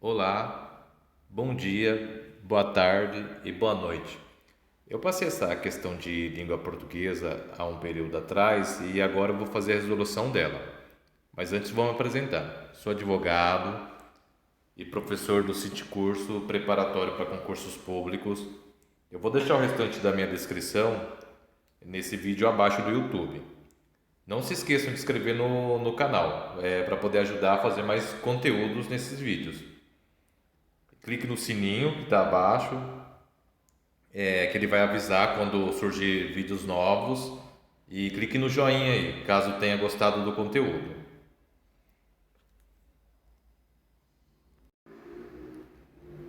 Olá, bom dia, boa tarde e boa noite. Eu passei essa questão de língua portuguesa há um período atrás e agora eu vou fazer a resolução dela. Mas antes vou me apresentar. Sou advogado e professor do CIT Curso preparatório para concursos públicos. Eu vou deixar o restante da minha descrição nesse vídeo abaixo do YouTube. Não se esqueçam de se inscrever no canal, para poder ajudar a fazer mais conteúdos nesses vídeos. Clique no sininho que está abaixo, que ele vai avisar quando surgir vídeos novos, e clique no joinha aí, caso tenha gostado do conteúdo.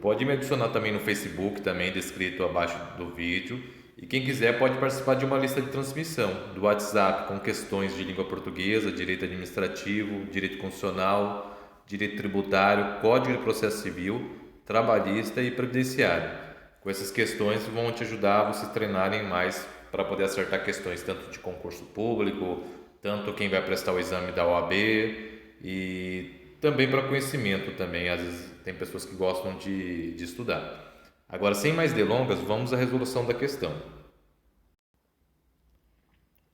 Pode me adicionar também no Facebook, também descrito abaixo do vídeo. E quem quiser pode participar de uma lista de transmissão do WhatsApp com questões de língua portuguesa, direito administrativo, direito constitucional, direito tributário, código de processo civil, trabalhista e previdenciário. Com essas questões vão te ajudar a vocês treinarem mais para poder acertar questões tanto de concurso público, tanto quem vai prestar o exame da OAB e também para conhecimento também. Às vezes tem pessoas que gostam de estudar. Agora, sem mais delongas, vamos à resolução da questão.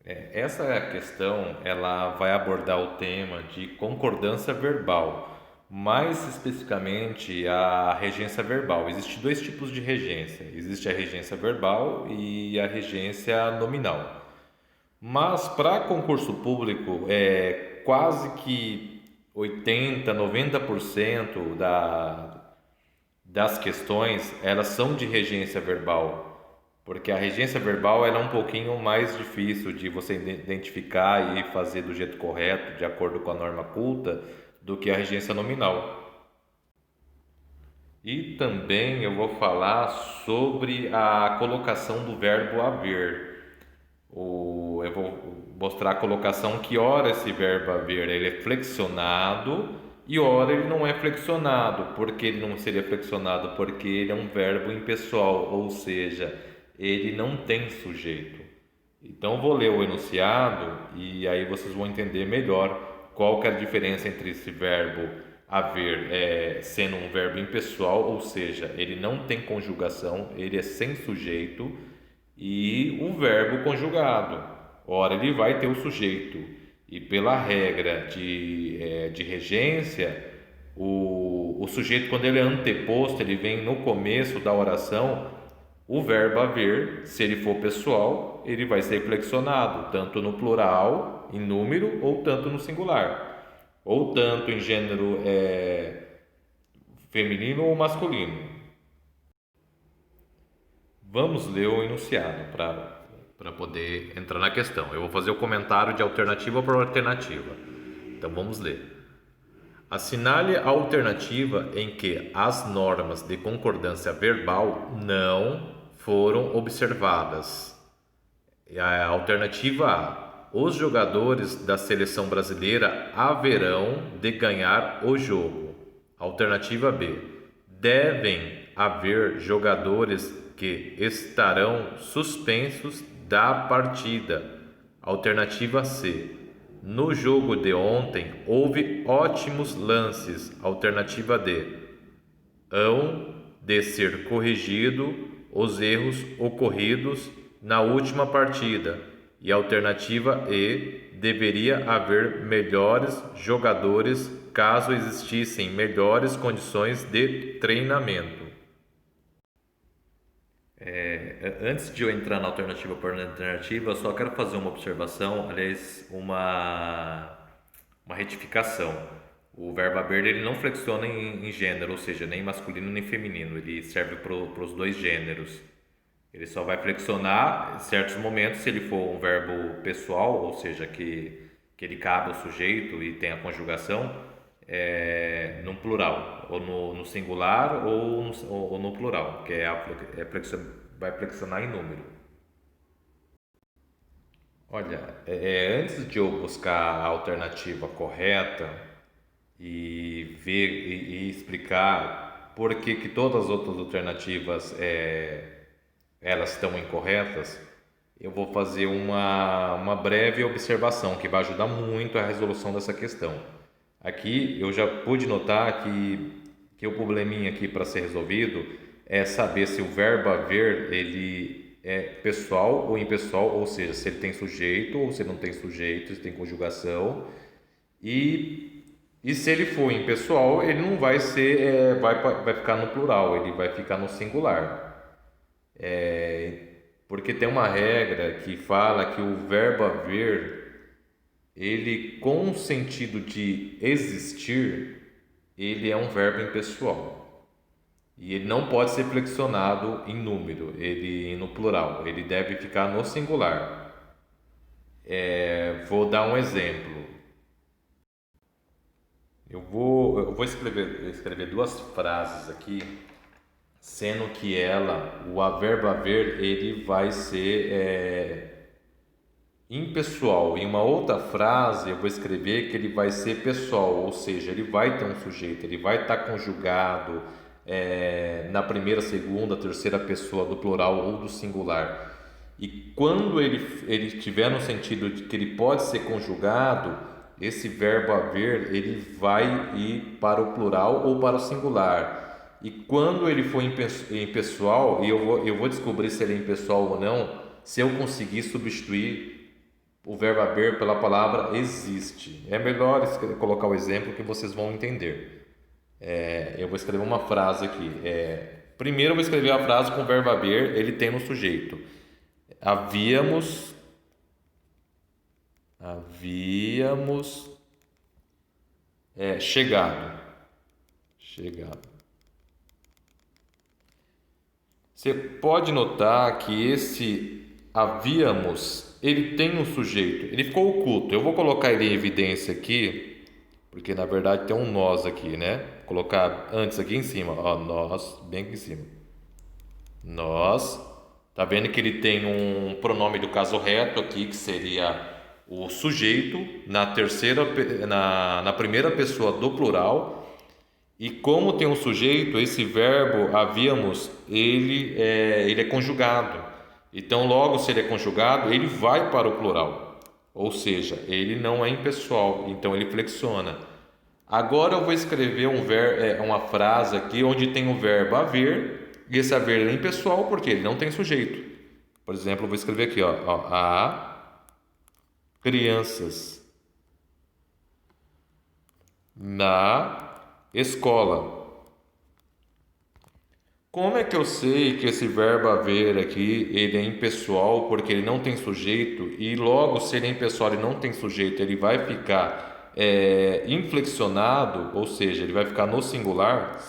Essa questão ela vai abordar o tema de concordância verbal, mais especificamente a regência verbal. Existem dois tipos de regência: existe a regência verbal e a regência nominal. Mas para concurso público, quase que 80, 90% das questões elas são de regência verbal, porque a regência verbal ela é um pouquinho mais difícil de você identificar e fazer do jeito correto, de acordo com a norma culta, do que a regência nominal. E também eu vou falar sobre a colocação do verbo haver. Eu vou mostrar a colocação que ora esse verbo haver ele é flexionado e ora ele não é flexionado. Por que ele não seria flexionado? Porque ele é um verbo impessoal, ou seja, ele não tem sujeito. Então vou ler o enunciado e aí vocês vão entender melhor qual que é a diferença entre esse verbo haver sendo um verbo impessoal, ou seja, ele não tem conjugação, ele é sem sujeito, e o verbo conjugado. Ora, ele vai ter o sujeito. E pela regra de regência, o sujeito, quando ele é anteposto, ele vem no começo da oração, o verbo haver, se ele for pessoal, ele vai ser flexionado, tanto no plural, em número, ou tanto no singular, ou tanto em gênero feminino ou masculino. Vamos ler o enunciado para poder entrar na questão. Eu vou fazer o comentário de alternativa por alternativa. Então vamos ler. Assinale a alternativa em que as normas de concordância verbal não foram observadas. A alternativa A: os jogadores da seleção brasileira haverão de ganhar o jogo. Alternativa B: devem haver jogadores que estarão suspensos da partida. Alternativa C: no jogo de ontem houve ótimos lances. Alternativa D: hão de ser corrigidos os erros ocorridos na última partida. E alternativa E: deveria haver melhores jogadores caso existissem melhores condições de treinamento. Antes de eu entrar na alternativa por alternativa, eu só quero fazer uma observação, aliás, uma retificação. O verbo haver ele não flexiona em gênero, ou seja, nem masculino nem feminino, ele serve para os dois gêneros. Ele só vai flexionar em certos momentos se ele for um verbo pessoal, ou seja, que ele cabe ao sujeito e tem a conjugação, no plural, ou no singular ou no plural, que vai flexionar em número. Olha, antes de eu buscar a alternativa correta e ver e explicar por que todas as outras alternativas elas estão incorretas, eu vou fazer uma breve observação que vai ajudar muito a resolução dessa questão. Aqui eu já pude notar que que o probleminha aqui para ser resolvido é saber se o verbo haver ele é pessoal ou impessoal, ou seja, se ele tem sujeito ou se ele não tem sujeito, se tem conjugação. E se ele for impessoal, ele não vai ser, vai ficar no plural, ele vai ficar no singular. Porque tem uma regra que fala que o verbo haver, ele com o sentido de existir, ele é um verbo impessoal. E ele não pode ser flexionado em número, ele no plural, ele deve ficar no singular. Vou dar um exemplo. Eu vou escrever duas frases aqui, sendo que o verbo haver, ele vai ser impessoal. Em uma outra frase, eu vou escrever que ele vai ser pessoal, ou seja, ele vai ter um sujeito, ele vai estar conjugado na primeira, segunda, terceira pessoa do plural ou do singular. E quando ele tiver no sentido de que ele pode ser conjugado, esse verbo haver, ele vai ir para o plural ou para o singular. E quando ele for impessoal, e eu vou descobrir se ele é impessoal ou não, se eu conseguir substituir o verbo haver pela palavra existe. É melhor colocar o exemplo que vocês vão entender. Eu vou escrever uma frase aqui. Primeiro eu vou escrever a frase com o verbo haver, ele tem no sujeito. Havíamos chegado. Você pode notar que esse havíamos, ele tem um sujeito, ele ficou oculto. Eu vou colocar ele em evidência aqui, porque na verdade tem um nós aqui, né? Vou colocar antes aqui em cima, ó, nós, bem aqui em cima. Nós, tá vendo que ele tem um pronome do caso reto aqui, que seria o sujeito na primeira pessoa do plural. E como tem um sujeito, esse verbo havíamos, ele é conjugado. Então, logo, se ele é conjugado, ele vai para o plural. Ou seja, ele não é impessoal, então ele flexiona. Agora eu vou escrever uma frase aqui onde tem o verbo haver, e esse haver é impessoal porque ele não tem sujeito. Por exemplo, eu vou escrever aqui, ó, há crianças na escola. Como é que eu sei que esse verbo haver aqui, ele é impessoal porque ele não tem sujeito, e logo, se ele é impessoal e não tem sujeito, ele vai ficar inflexionado, ou seja, ele vai ficar no singular,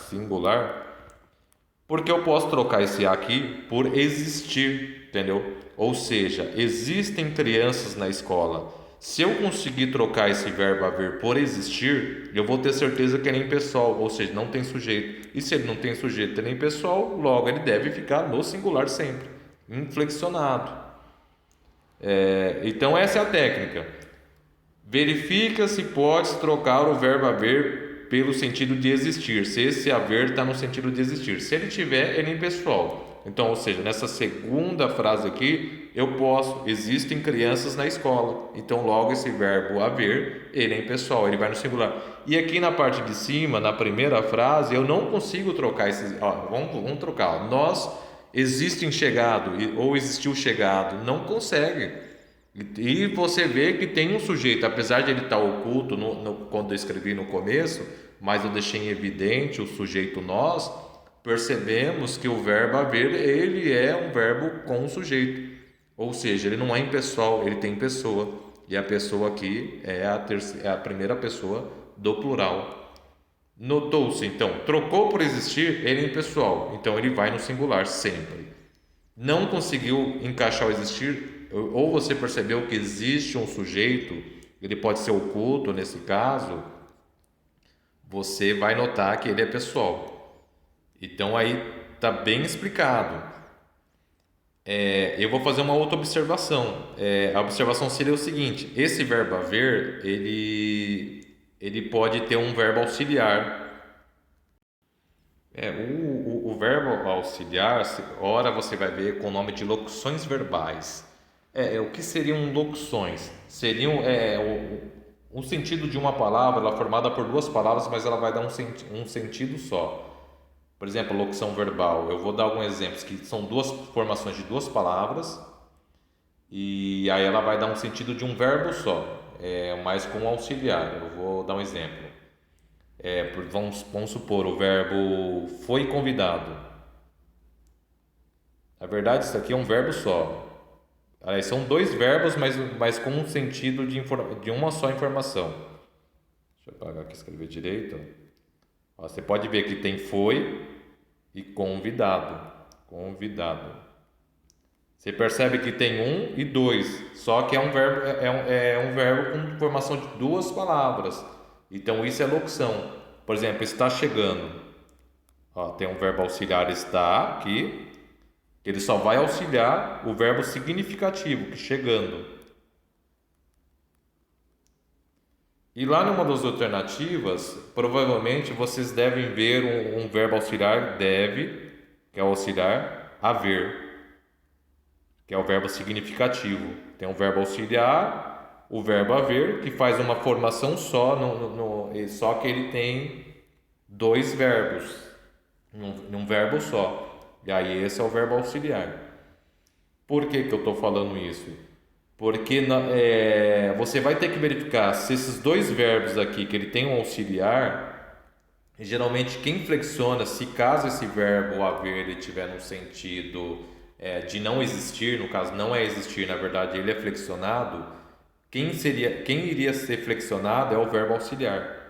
porque eu posso trocar esse aqui por existir, entendeu? Ou seja, existem crianças na escola. Se eu conseguir trocar esse verbo haver por existir, eu vou ter certeza que ele é impessoal, ou seja, não tem sujeito. E se ele não tem sujeito, ele é impessoal, logo ele deve ficar no singular sempre, inflexionado. Então essa é a técnica. Verifica se pode trocar o verbo haver pelo sentido de existir, se esse haver está no sentido de existir. Se ele tiver, ele é impessoal. Então, ou seja, nessa segunda frase aqui, existem crianças na escola. Então, logo esse verbo haver, ele é impessoal, ele vai no singular. E aqui na parte de cima, na primeira frase, eu não consigo trocar esses. Vamos trocar. Nós existem chegado ou existiu chegado. Não consegue. E você vê que tem um sujeito, apesar de ele estar oculto quando eu escrevi no começo, mas eu deixei em evidente o sujeito nós. Percebemos que o verbo haver, ele é um verbo com sujeito, ou seja, ele não é impessoal, ele tem pessoa, e a pessoa aqui é a primeira pessoa do plural. Notou-se, então, trocou por existir, ele é impessoal, então ele vai no singular sempre. Não conseguiu encaixar o existir, ou você percebeu que existe um sujeito, ele pode ser oculto nesse caso, você vai notar que ele é pessoal. Então aí está bem explicado. Eu vou fazer uma outra observação. A observação seria o seguinte: esse verbo haver, ele pode ter um verbo auxiliar. O verbo auxiliar, ora você vai ver com o nome de locuções verbais. O que seriam locuções? Seriam o sentido de uma palavra, ela é formada por duas palavras, mas ela vai dar um sentido só. Por exemplo, locução verbal. Eu vou dar alguns exemplos que são duas formações de duas palavras e aí ela vai dar um sentido de um verbo só, mais com um auxiliar. Eu vou dar um exemplo. Vamos supor, o verbo foi convidado. Na verdade, isso aqui é um verbo só. Aliás, são dois verbos, mas com um sentido de uma só informação. Deixa eu apagar aqui e escrever direito. Ó, você pode ver que tem foi e convidado. Convidado. Você percebe que tem um e dois, só que é um verbo, um verbo com formação de duas palavras. Então isso é locução. Por exemplo, está chegando. Ó, tem um verbo auxiliar está aqui. Ele só vai auxiliar o verbo significativo, que chegando. E lá numa das alternativas, provavelmente vocês devem ver um verbo auxiliar deve, que é o auxiliar haver, que é o verbo significativo. Tem um verbo auxiliar, o verbo haver, que faz uma formação só, só que ele tem dois verbos, num verbo só. E aí esse é o verbo auxiliar. Por que eu estou falando isso? Porque você vai ter que verificar se esses dois verbos aqui, que ele tem um auxiliar, geralmente quem flexiona, se caso esse verbo haver ele tiver no sentido de não existir, no caso não é existir, na verdade ele é flexionado, quem iria ser flexionado é o verbo auxiliar.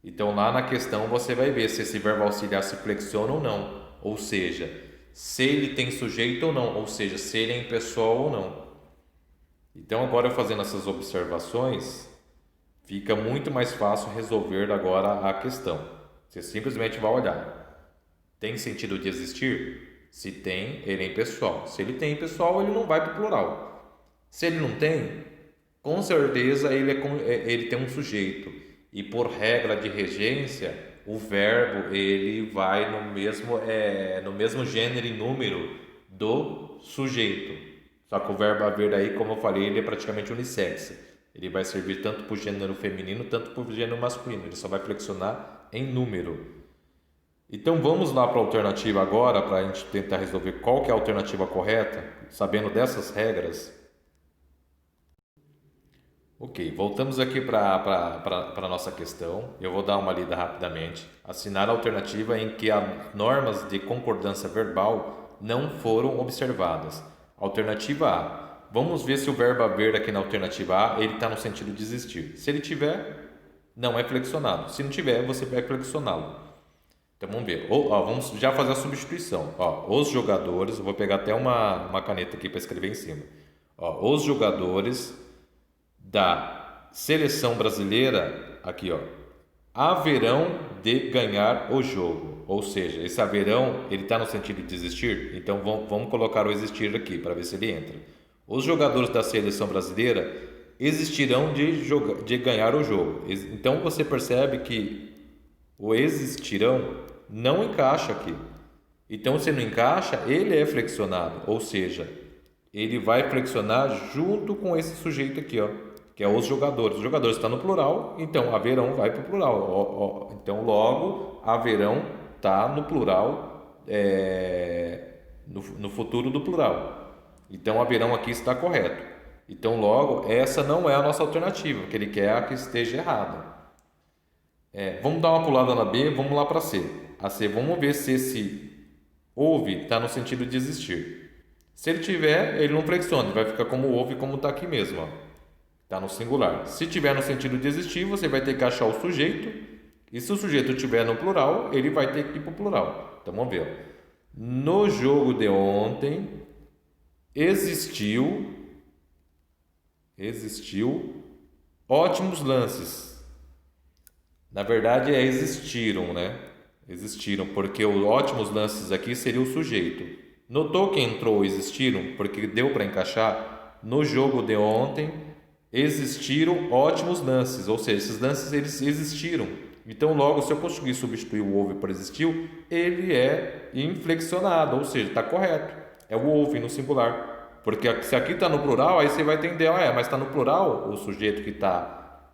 Então lá na questão você vai ver se esse verbo auxiliar se flexiona ou não, ou seja, se ele tem sujeito ou não, ou seja, se ele é impessoal ou não. Então agora fazendo essas observações, fica muito mais fácil resolver agora a questão. Você simplesmente vai olhar, tem sentido de existir? Se tem, ele é impessoal. Se ele tem impessoal, ele não vai para o plural. Se ele não tem, com certeza ele tem um sujeito. E por regra de regência, o verbo ele vai no mesmo gênero e número do sujeito. Só que o verbo haver aí, como eu falei, ele é praticamente unissex. Ele vai servir tanto para o gênero feminino, tanto para o gênero masculino. Ele só vai flexionar em número. Então vamos lá para a alternativa agora, para a gente tentar resolver qual que é a alternativa correta, sabendo dessas regras. Ok, voltamos aqui para a nossa questão. Eu vou dar uma lida rapidamente. Assinar a alternativa em que as normas de concordância verbal não foram observadas. Alternativa A. Vamos ver se o verbo haver aqui na alternativa A ele está no sentido de existir. Se ele tiver, não é flexionado. Se não tiver, você vai flexioná-lo. Então vamos ver. Vamos já fazer a substituição. Os jogadores, eu vou pegar até uma caneta aqui para escrever em cima. Os jogadores da seleção brasileira, aqui haverão de ganhar o jogo. Ou seja, esse haverão, ele está no sentido de existir? Então vamos colocar o existir aqui para ver se ele entra. Os jogadores da seleção brasileira existirão de ganhar o jogo. Então você percebe que o existirão não encaixa aqui. Então se não encaixa, ele é flexionado. Ou seja, ele vai flexionar junto com esse sujeito aqui, que é os jogadores. Os jogadores está no plural, então haverão vai para o plural. Então logo haverão está no plural, no futuro do plural. Então haverão aqui está correto. Então logo essa não é a nossa alternativa, que ele quer que esteja errada. Vamos dar uma pulada na B, vamos lá para C. A C, vamos ver se esse houve está no sentido de existir. Se ele tiver, ele não flexiona, ele vai ficar como houve, como está aqui mesmo. Está no singular. Se tiver no sentido de existir, você vai ter que achar o sujeito. E se o sujeito estiver no plural, ele vai ter que ir para o plural. Então vamos ver. No jogo de ontem, existiu ótimos lances. Na verdade existiram, né? Existiram, porque os ótimos lances aqui seria o sujeito. Notou que entrou existiram? Porque deu para encaixar. No jogo de ontem, existiram ótimos lances. Ou seja, esses lances eles existiram. Então, logo, se eu conseguir substituir o houve por existiu, ele é inflexionado, ou seja, está correto. É o houve no singular. Porque se aqui está no plural, aí você vai entender, mas está no plural o sujeito que está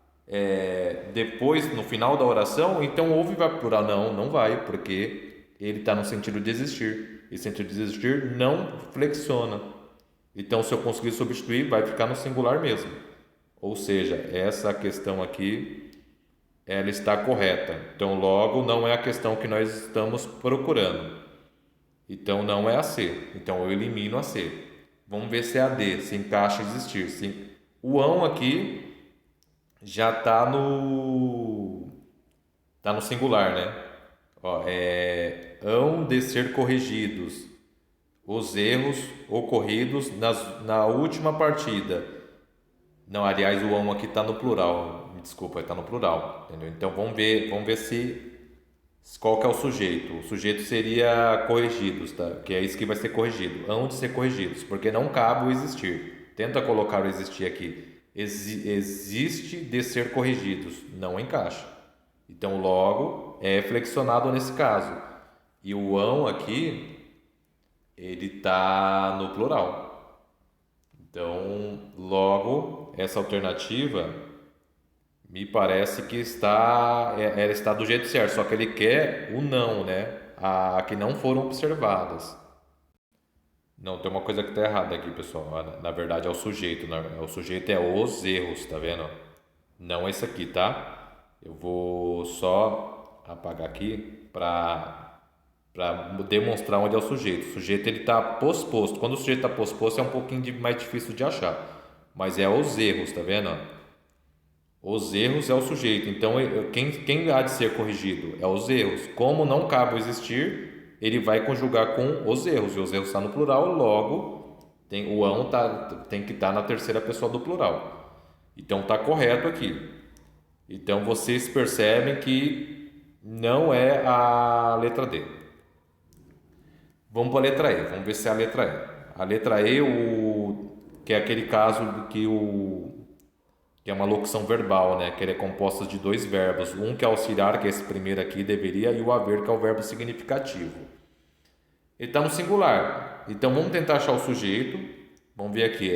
depois, no final da oração, então ouve vai para o plural. Não, não vai, porque ele está no sentido de existir. E sentido de existir não flexiona. Então, se eu conseguir substituir, vai ficar no singular mesmo. Ou seja, essa questão aqui, ela está correta. Então, logo, não é a questão que nós estamos procurando. Então, não é a C. Então, eu elimino a C. Vamos ver se é a D, se encaixa existir. Sim. O ão aqui já está no singular, né? Ó, hão de ser corrigidos os erros ocorridos na última partida. Não, aliás, o ão aqui está no plural. Me desculpa, está no plural. Entendeu? Então vamos ver se qual que é o sujeito. O sujeito seria corrigidos, tá? Que é isso que vai ser corrigido. Hão de ser corrigidos, porque não cabe o existir. Tenta colocar o existir aqui. Existe de ser corrigidos. Não encaixa. Então, logo, é flexionado nesse caso. E o ão aqui, ele está no plural. Então, logo, essa alternativa me parece que ela está do jeito certo, só que ele quer o não, né? A que não foram observadas. Não, tem uma coisa que está errada aqui, pessoal. Na verdade, é o sujeito. O sujeito é os erros, tá vendo? Não esse aqui, tá? Eu vou só apagar aqui para demonstrar onde é o sujeito. O sujeito ele está posposto. Quando o sujeito está posposto é um pouquinho mais difícil de achar. Mas é os erros, tá vendo? Os erros é o sujeito. Então, quem há de ser corrigido é os erros. Como não cabe o existir, ele vai conjugar com os erros. E os erros está no plural, logo o ão tem que estar na terceira pessoa do plural. Então, está correto aqui. Então, vocês percebem que não é a letra D. Vamos para a letra E. Vamos ver se é a letra E. A letra E, que é aquele caso que é uma locução verbal, né? Que ele é composta de dois verbos. Um que é auxiliar, que é esse primeiro aqui, deveria, e o haver, que é o verbo significativo. Ele está no singular. Então, vamos tentar achar o sujeito. Vamos ver aqui.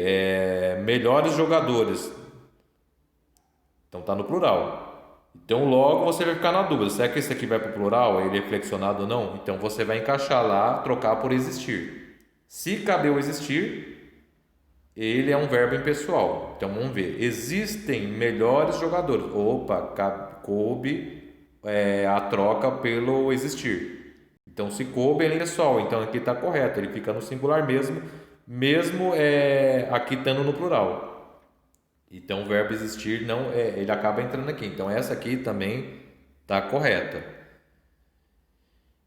Melhores jogadores. Então, está no plural. Então, logo você vai ficar na dúvida. Será que esse aqui vai para o plural? Ele é flexionado ou não? Então, você vai encaixar lá, trocar por existir. Se caber o existir, ele é um verbo impessoal. Então, vamos ver. Existem melhores jogadores. Opa, coube a troca pelo existir. Então, se coube, ele é pessoal. Então, aqui está correto. Ele fica no singular mesmo aqui estando no plural. Então, o verbo existir não ele acaba entrando aqui. Então, essa aqui também está correta.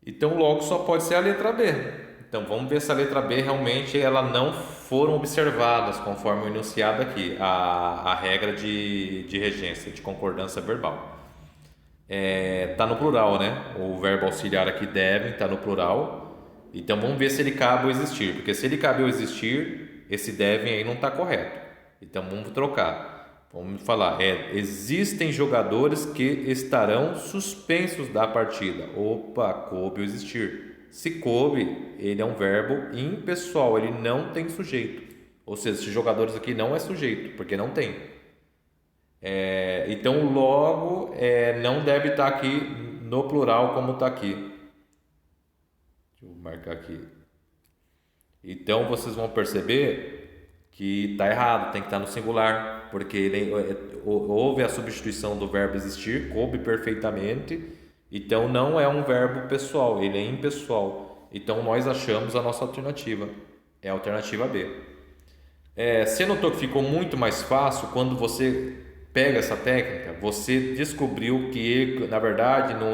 Então, logo só pode ser a letra B. Então, vamos ver se a letra B realmente ela não foram observadas conforme o enunciado aqui, a regra de regência, de concordância verbal. Tá no plural, né? O verbo auxiliar aqui deve estar no plural. Então, vamos ver se ele cabe o existir. Porque se ele cabe o existir, esse devem aí não está correto. Então, vamos trocar. Vamos falar, existem jogadores que estarão suspensos da partida. Opa, coube o existir. Se coube, ele é um verbo impessoal, ele não tem sujeito. Ou seja, esses jogadores aqui não é sujeito, porque não tem. Então, logo, não deve estar aqui no plural como está aqui. Deixa eu marcar aqui. Então, vocês vão perceber que está errado, tem que estar no singular, porque houve a substituição do verbo existir, coube perfeitamente, então não é um verbo pessoal, ele é impessoal. Então nós achamos a nossa alternativa, é a alternativa B. Você notou que ficou muito mais fácil quando você pega essa técnica, você descobriu que na verdade não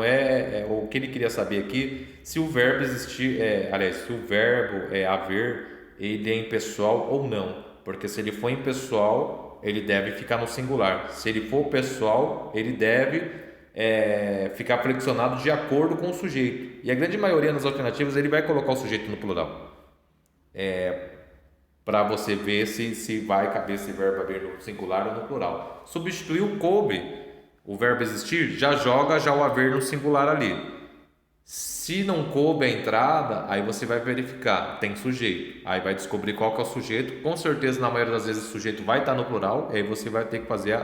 o que ele queria saber aqui, se o verbo existir, aliás, se o verbo haver, ele é impessoal ou não. Porque se ele for impessoal, ele deve ficar no singular. Se ele for pessoal, ele deve ficar flexionado de acordo com o sujeito. E a grande maioria das alternativas, ele vai colocar o sujeito no plural. Para você ver se vai caber esse verbo haver no singular ou no plural. Substituiu coube, o verbo existir, já joga o haver no singular ali. Se não coube a entrada, aí você vai verificar, tem sujeito. Aí vai descobrir qual que é o sujeito. Com certeza, na maioria das vezes, o sujeito vai estar no plural. Aí você vai ter que fazer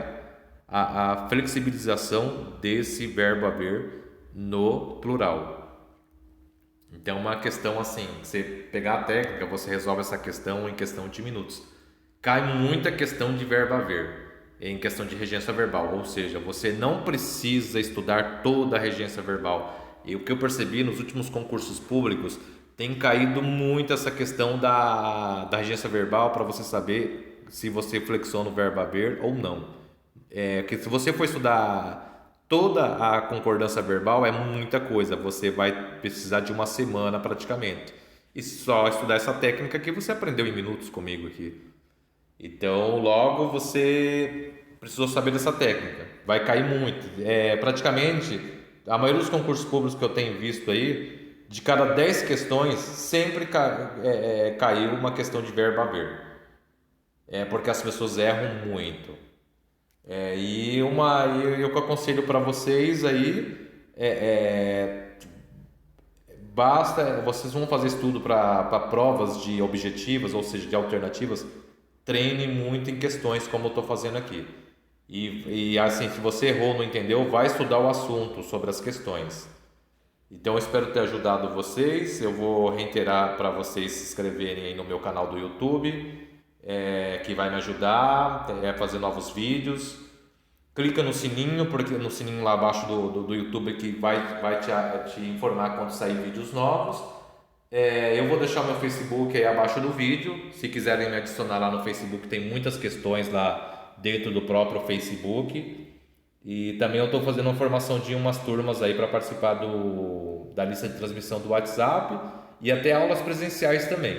a flexibilização desse verbo haver no plural. Então, uma questão assim, você pegar a técnica, você resolve essa questão em questão de minutos. Cai muita questão de verbo haver em questão de regência verbal, ou seja, você não precisa estudar toda a regência verbal. E o que eu percebi nos últimos concursos públicos, tem caído muito essa questão da regência verbal para você saber se você flexiona o verbo haver ou não. Que se você for estudar toda a concordância verbal, é muita coisa, você vai precisar de uma semana praticamente. E só estudar essa técnica que você aprendeu em minutos comigo aqui. Então, logo você precisou saber dessa técnica. Vai cair muito. Praticamente, a maioria dos concursos públicos que eu tenho visto aí, de cada 10 questões, sempre caiu uma questão de verbo haver. Porque as pessoas erram muito. E o que eu aconselho para vocês aí vocês vão fazer estudo para provas de objetivas, ou seja, de alternativas, treine muito em questões como eu estou fazendo aqui. E assim, se você errou, não entendeu, vai estudar o assunto sobre as questões. Então eu espero ter ajudado vocês. Eu vou reiterar para vocês se inscreverem aí no meu canal do YouTube, que vai me ajudar a fazer novos vídeos. Clica no sininho, porque no sininho lá abaixo do YouTube, que vai te informar quando sair vídeos novos. Eu vou deixar meu Facebook aí abaixo do vídeo. Se quiserem me adicionar lá no Facebook, tem muitas questões lá dentro do próprio Facebook. E também eu estou fazendo uma formação de umas turmas aí para participar da lista de transmissão do WhatsApp e até aulas presenciais também.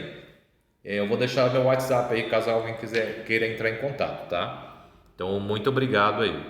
Eu vou deixar meu WhatsApp aí caso alguém queira entrar em contato, tá? Então, muito obrigado aí.